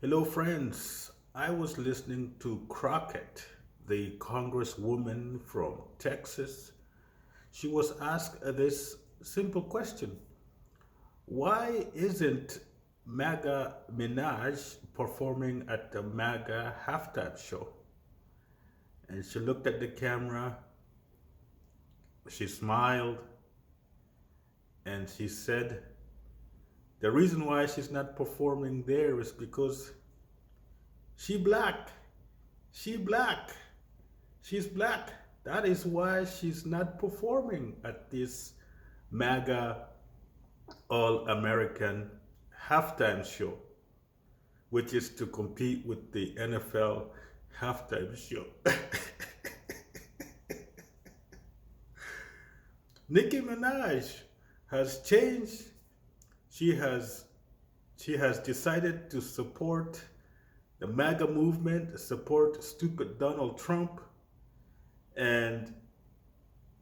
Hello, friends. I was listening to Crockett, the congresswoman from Texas. She was asked this simple question: why isn't MAGA Minaj performing at the MAGA halftime show? And she looked at the camera, she smiled, and she said, the reason why she's not performing there is because she black. She black. She's black. That is why she's not performing at this MAGA All American halftime show, which is to compete with the NFL halftime show. Nicki Minaj has changed. She has she has decided to support the MAGA movement, support stupid Donald Trump, and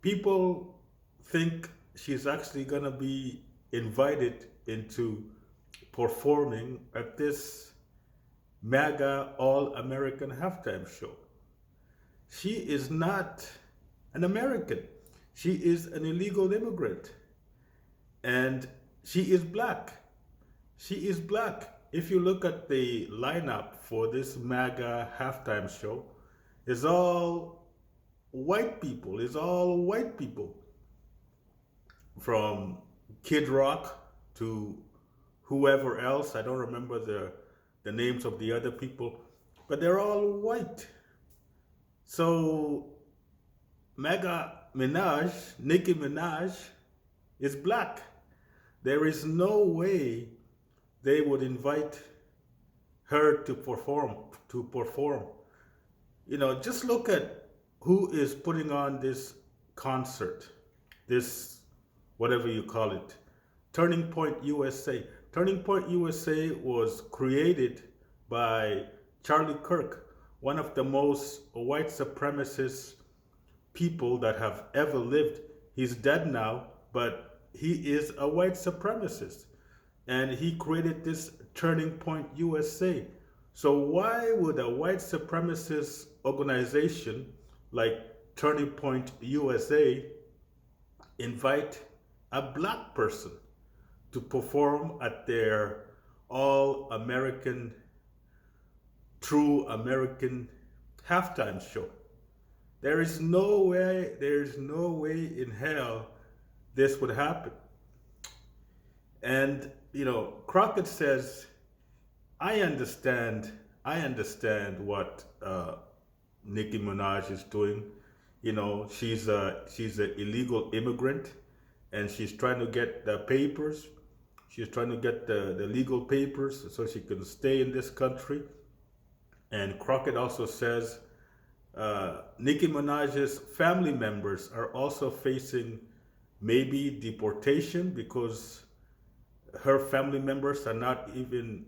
people think she's actually going to be invited into performing at this MAGA All American halftime show. She is not an American. She is an illegal immigrant. And she is black. She is black. If you look at the lineup for this MAGA halftime show, it's all white people. It's all white people. From Kid Rock to whoever else. I don't remember the names of the other people, but they're all white. So MAGA Minaj, Nicki Minaj, is black. There is no way they would invite her to perform. Just look at who is putting on this concert, this whatever you call it, Turning Point USA. Turning Point USA was created by Charlie Kirk, one of the most white supremacist people that have ever lived. He's dead now, but he is a white supremacist. And he created this Turning Point USA. So why would a white supremacist organization like Turning Point USA invite a black person to perform at their all American, true American halftime show? There is no way in hell this would happen. And Crockett says, I understand what Nicki Minaj is doing. She's an illegal immigrant, and she's trying to get the papers. She's trying to get the legal papers so she can stay in this country. And Crockett also says Nicki Minaj's family members are also facing maybe deportation because her family members are not even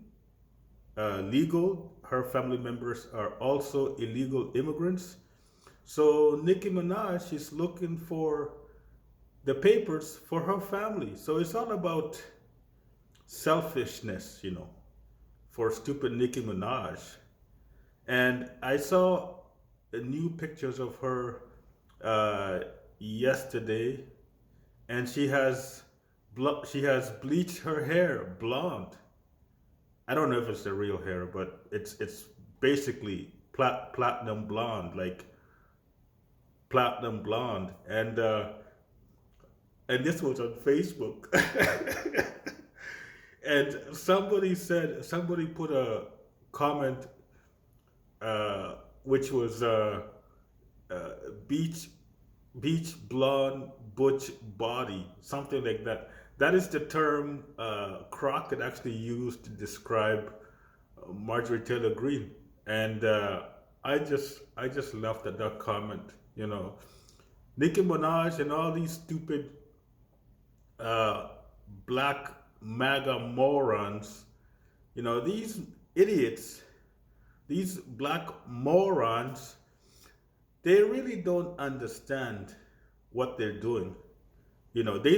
legal. Her family members are also illegal immigrants. So Nicki Minaj is looking for the papers for her family. So it's all about selfishness, for stupid Nicki Minaj. And I saw new pictures of her yesterday, and she has bleached her hair blonde. I don't know if it's the real hair, but it's basically platinum blonde, like platinum blonde, and this was on Facebook. And somebody put a comment, which was beach blonde butch body, something like that. That is the term Crockett actually used to describe Marjorie Taylor Greene, and I just laughed at that comment. Nicki Minaj and all these stupid black MAGA morons, these idiots, these black morons, they really don't understand what they're doing. They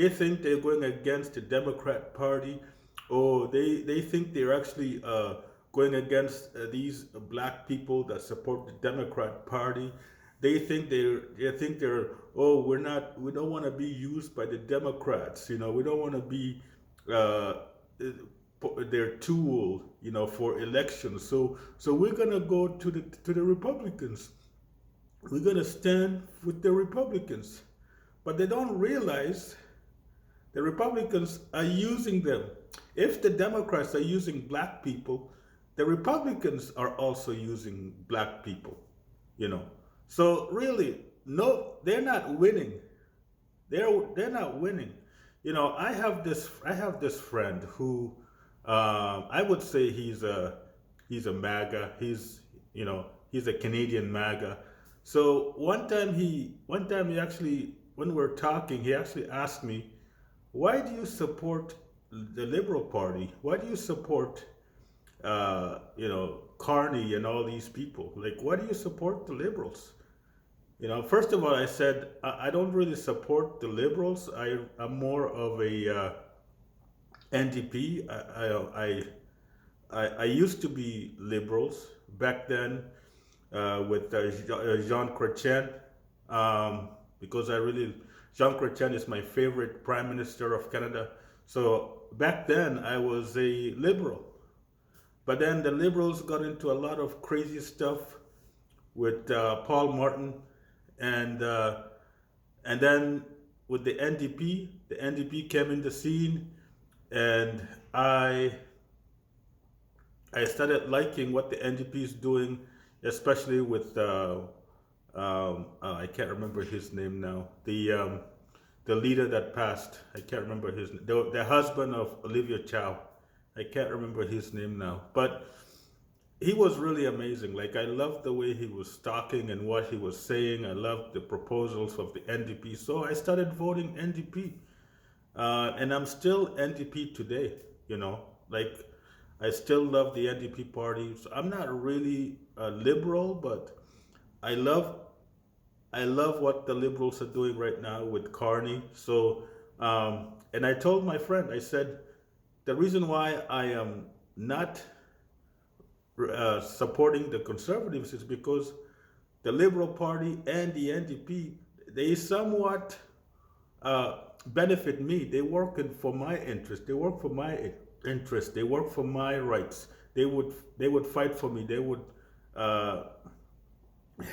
think they're going against the Democrat Party Oh, they think they're actually going against these black people that support the Democrat Party. They think they're oh, we don't want to be used by the Democrats. We don't want to be uh, their tool. For elections. So we're gonna go to the Republicans. We're gonna stand with the Republicans. But they don't realize the Republicans are using them. If the Democrats are using black people, the Republicans are also using black people, you know. So really, no, they're not winning. They're not winning. I have this friend who I would say he's a MAGA. He's a Canadian MAGA. So one time he actually, when we're talking, he actually asked me, why do you support the Liberal Party? Why do you support, Carney and all these people? Like, why do you support the Liberals? First of all, I said I don't really support the Liberals. I'm more of a NDP. I used to be Liberals back then with Jean Chrétien, because Jean Chrétien is my favorite Prime Minister of Canada. So back then I was a Liberal. But then the Liberals got into a lot of crazy stuff with Paul Martin, and then with the NDP came in the scene, and I started liking what the NDP is doing, especially with I can't remember his name now. The leader that passed, I can't remember his name. The husband of Olivia Chow, I can't remember his name now. But he was really amazing. Like, I loved the way he was talking and what he was saying. I loved the proposals of the NDP. So I started voting NDP. And I'm still NDP today, like, I still love the NDP party. So I'm not really a liberal, but I love I love what the Liberals are doing right now with Carney. So, and I told my friend, I said, the reason why I am not supporting the Conservatives is because the Liberal Party and the NDP, they somewhat benefit me. They work for my interest. They work for my interest. They work for my rights. They would fight for me. They would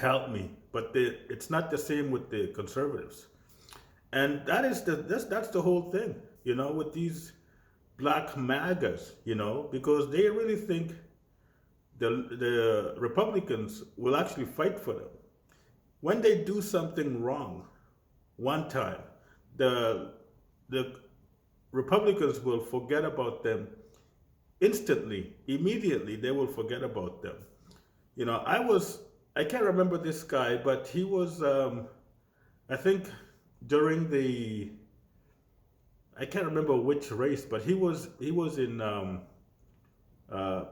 help me. But it's not the same with the Conservatives. And that's the whole thing, with these black MAGAs, because they really think the Republicans will actually fight for them. When they do something wrong one time, the Republicans will forget about them instantly, immediately. They will forget about them. I can't remember this guy, but he was, I think, during I can't remember which race, but he was in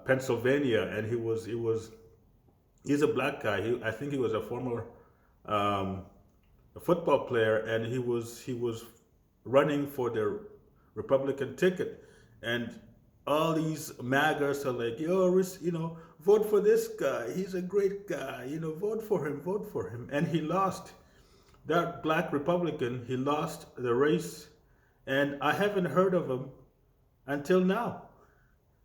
Pennsylvania, and he's a black guy. I think he was a former a football player, and he was running for the Republican ticket, and all these MAGAs are like, yo, vote for this guy. He's a great guy. Vote for him. Vote for him. And he lost. That black Republican, he lost the race, and I haven't heard of him until now.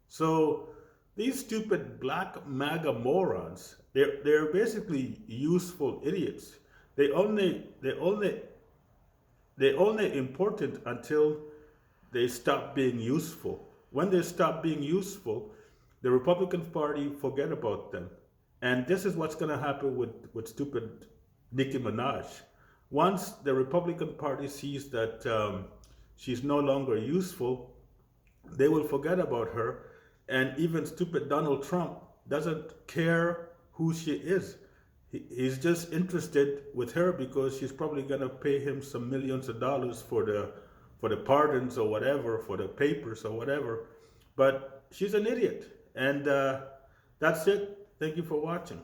So these stupid black MAGA morons, they're basically useful idiots. They only important until they stop being useful. When they stop being useful, the Republican Party forget about them. And this is what's going to happen with stupid Nicki Minaj. Once the Republican Party sees that she's no longer useful, they will forget about her. And even stupid Donald Trump doesn't care who she is. He's just interested with her because she's probably going to pay him some millions of dollars for the pardons or whatever, for the papers or whatever. But she's an idiot. And that's it. Thank you for watching.